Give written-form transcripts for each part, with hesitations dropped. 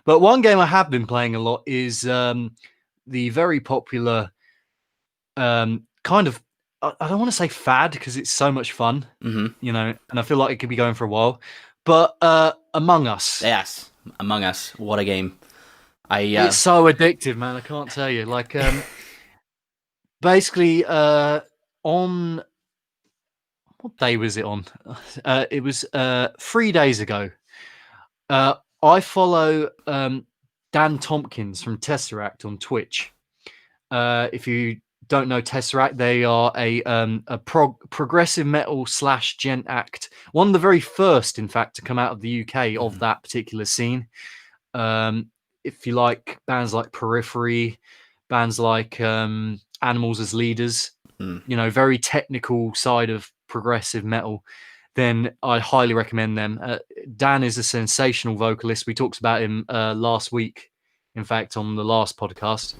But one game I have been playing a lot is the very popular kind of, I don't want to say fad because it's so much fun, you know, and I feel like it could be going for a while. But Among Us. Yes, Among Us. What a game. It's so addictive, man. I can't tell you. Like, basically, on what day was it on? It was 3 days ago. I follow Dan Tompkins from Tesseract on Twitch. If you don't know Tesseract, they are a progressive metal / gent act. One of the very first, in fact, to come out of the UK of that particular scene. If you like bands like Periphery, bands like Animals as Leaders, you know, very technical side of progressive metal, then I highly recommend them. Dan is a sensational vocalist. We talked about him last week, in fact, on the last podcast.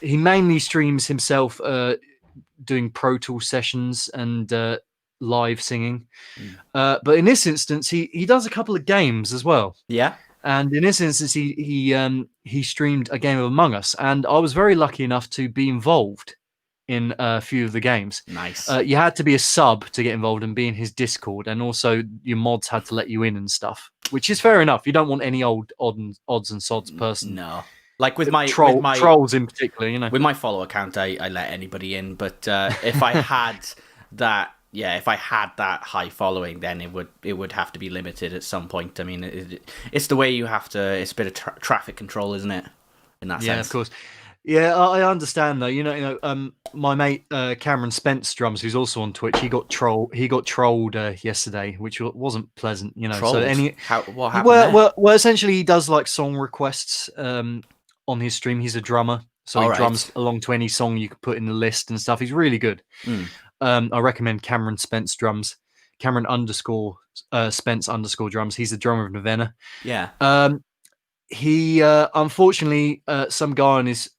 He mainly streams himself doing Pro Tool sessions and live singing. But in this instance, he does a couple of games as well. Yeah. And in this instance, he streamed a game of Among Us, and I was very lucky enough to be involved in a few of the games. Nice. You had to be a sub to get involved and be in his Discord, and also your mods had to let you in and stuff, which is fair enough. You don't want any odds and sods person. No. Like with my trolls in particular, you know. With my follow account, I let anybody in, but if I had that. Yeah, if I had that high following, then it would have to be limited at some point. I mean, it's the way you have to. It's a bit of traffic control, isn't it? In that sense. Yeah, of course. Yeah, I understand though. You know, my mate Cameron Spence Drums, who's also on Twitch, he got trolled yesterday, which wasn't pleasant. You know, Trolled? so what happened? Well, essentially, he does like song requests on his stream. He's a drummer, so he drums along to any song you could put in the list and stuff. He's really good. I recommend Cameron Spence Drums. Cameron _Spence _drums. He's the drummer of Nirvana. Yeah. He unfortunately, some guy on his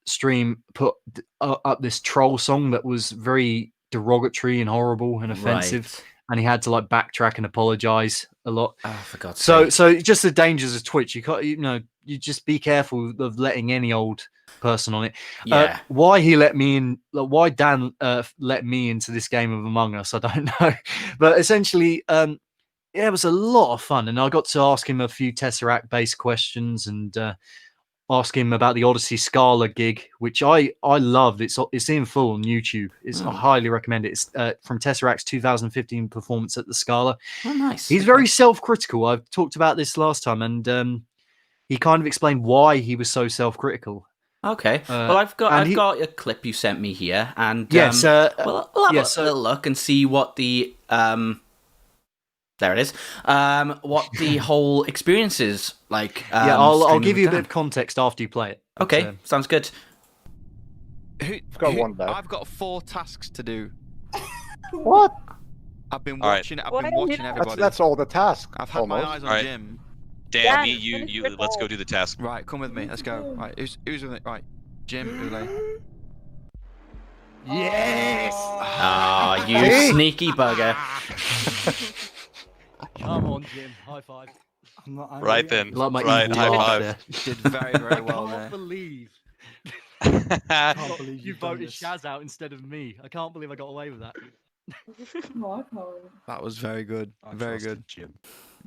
stream put up this troll song that was very derogatory and horrible and offensive, and he had to like backtrack and apologize a lot. Oh, for God's sake. So just the dangers of Twitch. You can't, you just be careful of letting any old person on it. Yeah. Why he let me in? Why Dan let me into this game of Among Us? I don't know, but essentially, yeah, it was a lot of fun, and I got to ask him a few Tesseract-based questions and ask him about the Odyssey Scala gig, which I loved. It's in full on YouTube. I highly recommend it. It's from Tesseract's 2015 performance at the Scala. Oh, nice. He's very self-critical. I've talked about this last time, and he kind of explained why he was so self-critical. Okay. Well, I've got a clip you sent me here, and yes, we'll have a little look and see what the there it is. What the whole experience is like. Yeah, I'll give you a bit of context after you play it. Okay, sounds good. I've got one though. I've got 4 tasks to do. What? I've been watching. I've been watching everybody. That's all the task. I've had my eyes on Jim. Dan, you. Let's go do the task. Right, come with me. Let's go. Right, who's with it? Right, Jim, Ule. Yes. Ah, you sneaky bugger. Come on, Jim. High five. Right then. Right, high five. You did very well there. I can't believe you voted Shaz out instead of me. I can't believe I got away with that. That was very good. Very good, Jim.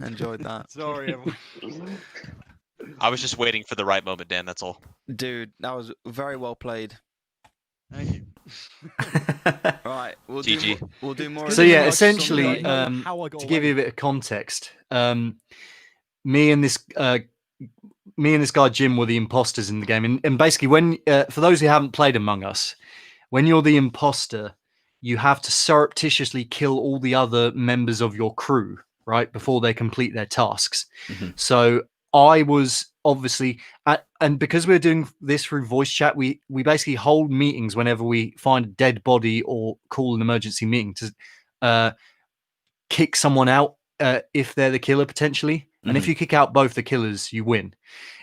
Enjoyed that. Sorry, everyone. I was just waiting for the right moment, Dan. That's all. Dude, that was very well played. Thank you. Right, we'll do more. So yeah, essentially, to give you a bit of context, me and this guy Jim were the imposters in the game, and basically, when for those who haven't played Among Us, when you're the imposter, you have to surreptitiously kill all the other members of your crew, right, before they complete their tasks. So I was obviously, and because we're doing this through voice chat, we basically hold meetings whenever we find a dead body or call an emergency meeting to kick someone out if they're the killer potentially. And if you kick out both the killers, you win.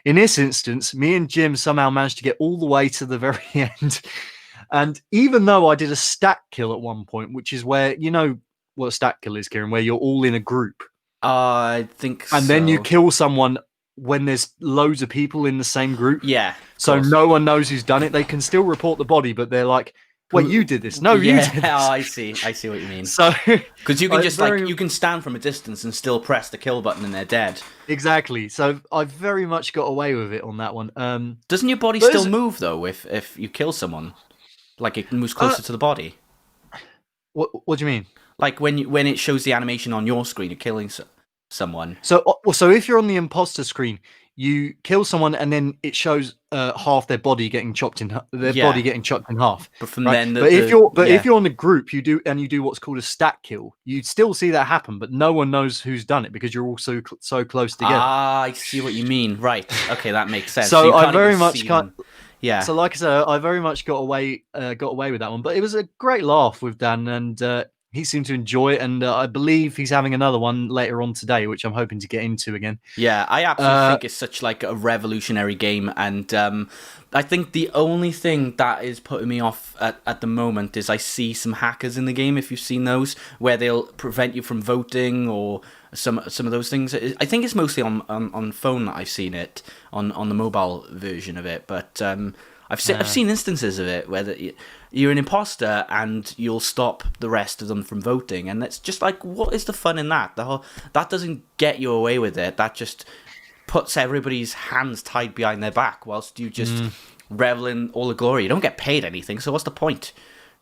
In this instance, me and Jim somehow managed to get all the way to the very end. And even though I did a stack kill at one point, which is where, you know what a stack kill is, Kieran, where you're all in a group. I think so. And then you kill someone when there's loads of people in the same group. Yeah. So no one knows who's done it. They can still report the body, but they're like, "Wait, you did this? No, you did this." Oh, I see what you mean. So because you can just you can stand from a distance and still press the kill button and they're dead. Exactly. So I very much got away with it on that one. Doesn't your body still move though if you kill someone? Like it moves closer to the body. What do you mean? Like when it shows the animation on your screen of killing someone. So if you're on the imposter screen, you kill someone and then it shows half their body getting chopped in body getting chopped in half. But from right? then, if you're on the group, you do what's called a stack kill. You still see that happen, but no one knows who's done it because you're all so close together. Ah, I see what you mean. Right. Okay, that makes sense. So I very much can't. Yeah. So like I said, I very much got away with that one, but it was a great laugh with Dan, and he seemed to enjoy it, and I believe he's having another one later on today, which I'm hoping to get into again. Yeah, I absolutely think it's such like a revolutionary game, and I think the only thing that is putting me off at the moment is I see some hackers in the game, if you've seen those, where they'll prevent you from voting or some of those things. I think it's mostly on phone that I've seen it, on the mobile version of it, but I've seen instances of it where you're an imposter and you'll stop the rest of them from voting, and it's just like, what is the fun in that? That doesn't get you away with it. That just puts everybody's hands tied behind their back whilst you just revel in all the glory. You don't get paid anything, so what's the point?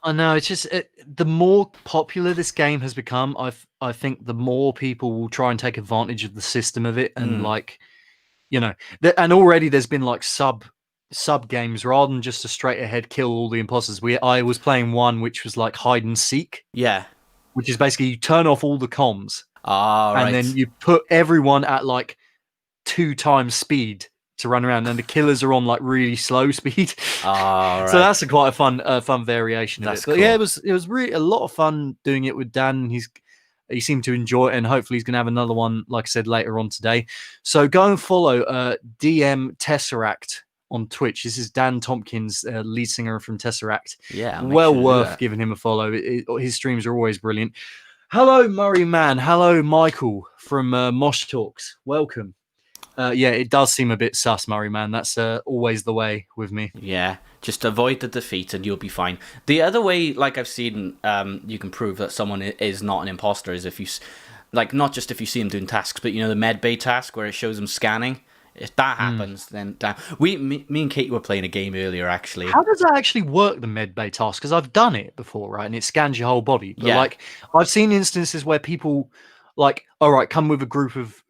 I know, it's just the more popular this game has become, I think the more people will try and take advantage of the system of it, and like, you know, and already there's been like sub games rather than just a straight ahead kill all the imposters. I was playing one which was like hide and seek. Yeah. Which is basically you turn off all the comms. Right. And then you put everyone at like 2 times speed to run around, and the killers are on like really slow speed. Right. So that's quite a fun variation of That's it. But cool. yeah, it was really a lot of fun doing it with Dan. He seemed to enjoy it, and hopefully he's going to have another one, like I said, later on today. So go and follow DM Tesseract on Twitch. This is Dan Tompkins, lead singer from Tesseract. Yeah, well worth giving him a follow. His streams are always brilliant. Hello, Murray Man. Hello, Michael from Mosh Talks. Welcome. Yeah, it does seem a bit sus, Murray Man. That's always the way with me. Yeah, just avoid the defeat and you'll be fine. The other way, like I've seen, you can prove that someone is not an imposter is if you, like, not just if you see them doing tasks, but you know the medbay task where it shows them scanning. If that happens, then me and Katie were playing a game earlier, actually. How does that actually work, the medbay task? Because I've done it before, right? And it scans your whole body. But like, I've seen instances where people, like, all right, come with a group of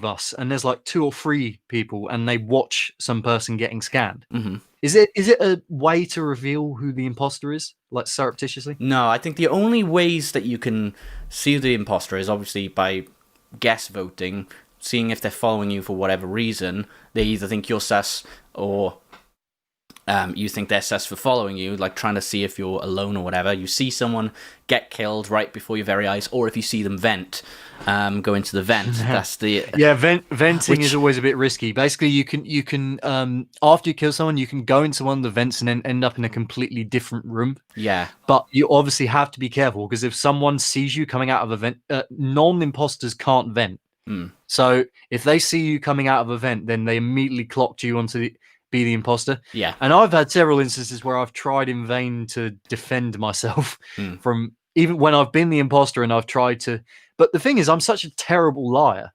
us, and there's like 2 or 3 people, and they watch some person getting scanned. Mm-hmm. Is it a way to reveal who the imposter is, like surreptitiously? No, I think the only ways that you can see the imposter is obviously by guess voting. Seeing if they're following you for whatever reason. They either think you're sus or you think they're sus for following you, like trying to see if you're alone or whatever. You see someone get killed right before your very eyes, or if you see them vent, go into the vent. That's the venting is always a bit risky. Basically, you can after you kill someone, you can go into one of the vents and then end up in a completely different room. Yeah, but you obviously have to be careful, because if someone sees you coming out of a vent, non-imposters can't vent. So if they see you coming out of a vent, then they immediately clocked you onto be the imposter. Yeah. And I've had several instances where I've tried in vain to defend myself from, even when I've been the imposter and I've tried to. But the thing is, I'm such a terrible liar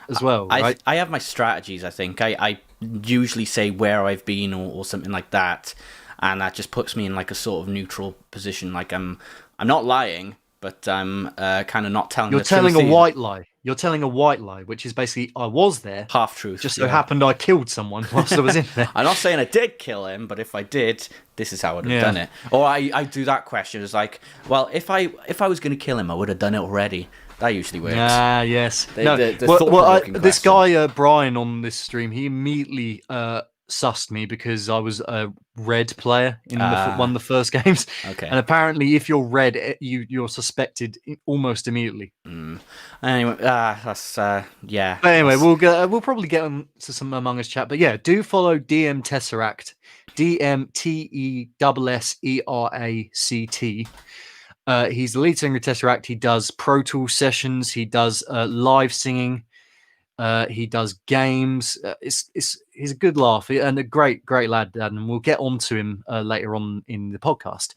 as well, right? I have my strategies, I think. I usually say where I've been or something like that. And that just puts me in like a sort of neutral position. Like I'm not lying, but I'm kind of not telling the truth. You're telling a white lie. You're telling a white lie, which is basically, I was there. Half truth. Just so happened I killed someone whilst I was in there. I'm not saying I did kill him, but if I did, this is how I would have done it. Or I do that question. It's like, well, if I was going to kill him, I would have done it already. That usually works. Ah, yes. This guy, Brian, on this stream, he immediately sussed me because I was a red player in one of the first games. Okay. And apparently, if you're red, you're suspected almost immediately. Anyway, that's yeah. But anyway, we'll probably get on to some Among Us chat. But yeah, do follow DM Tesseract, DMTESSERACT. He's the lead singer of Tesseract. He does Pro Tool sessions. He does live singing. He does games. He's a good laugh and a great lad, and we'll get on to him later on in the podcast.